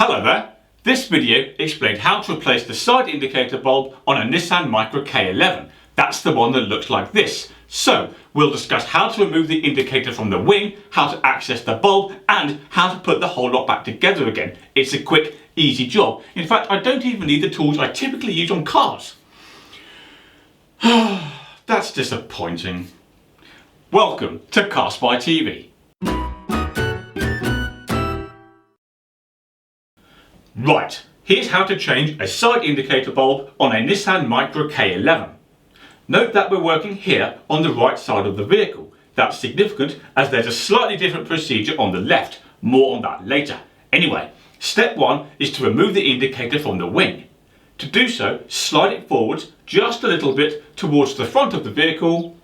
Hello there. This video explained how to replace the side indicator bulb on a Nissan Micra K11. That's the one that looks like this. So we'll discuss how to remove the indicator from the wing, how to access the bulb, and how to put the whole lot back together again. It's a quick, easy job. In fact, I don't even need the tools I typically use on cars. That's disappointing. Welcome to Car Spy TV. Right, here's how to change a side indicator bulb on a Nissan Micra K11. Note that we're working here on the right side of the vehicle. That's significant as there's a slightly different procedure on the left. More on that later. Anyway, step one is to remove the indicator from the wing. To do so, slide it forwards just a little bit towards the front of the vehicle,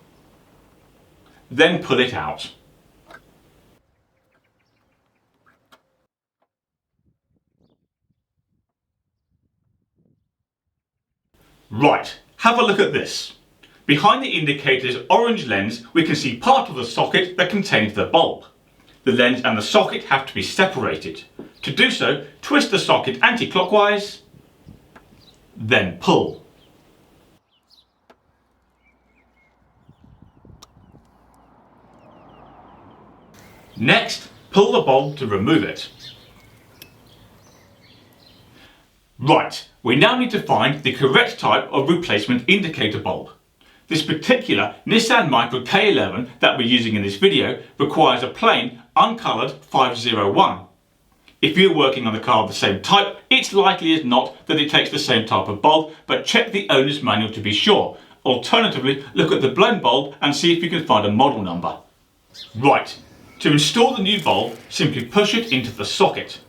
then pull it out. Right, have a look at this. Behind the indicator's orange lens, we can see part of the socket that contains the bulb. The lens and the socket have to be separated. To do so, twist the socket anti-clockwise, then pull. Next, pull the bulb to remove it. Right, we now need to find the correct type of replacement indicator bulb. This particular Nissan Micra K11 that we're using in this video requires a plain, uncoloured 501. If you're working on a car of the same type, it's likely as not that it takes the same type of bulb, but check the owner's manual to be sure. Alternatively, look at the blown bulb and see if you can find a model number. Right, to install the new bulb, simply push it into the socket.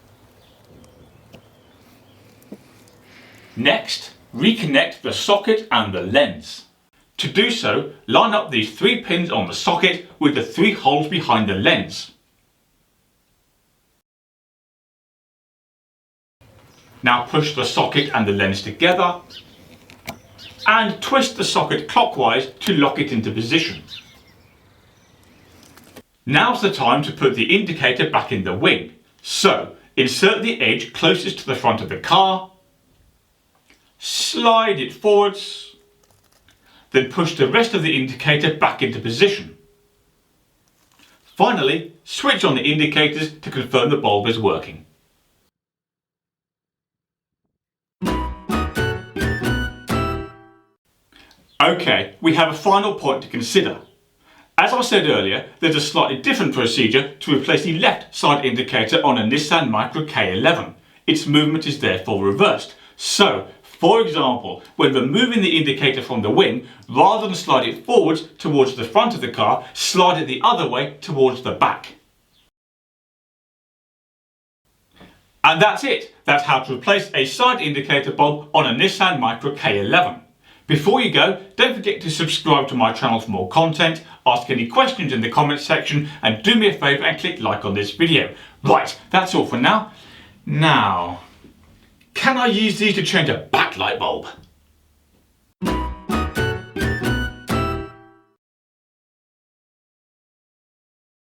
Next, reconnect the socket and the lens. To do so, line up these 3 pins on the socket with the 3 holes behind the lens. Now push the socket and the lens together and twist the socket clockwise to lock it into position. Now's the time to put the indicator back in the wing. So, insert the edge closest to the front of the car, slide it forwards, then push the rest of the indicator back into position. Finally, switch on the indicators to confirm the bulb is working. Okay, we have a final point to consider. As I said earlier, there's a slightly different procedure to replace the left side indicator on a Nissan Micra K11. Its movement is therefore reversed. So, for example, when removing the indicator from the wing, rather than slide it forwards towards the front of the car, slide it the other way towards the back. And that's it. That's how to replace a side indicator bulb on a Nissan Micra K11. Before you go, don't forget to subscribe to my channel for more content, ask any questions in the comments section, and do me a favour and click like on this video. Right, that's all for now. Now, can I use these to change a backlight bulb?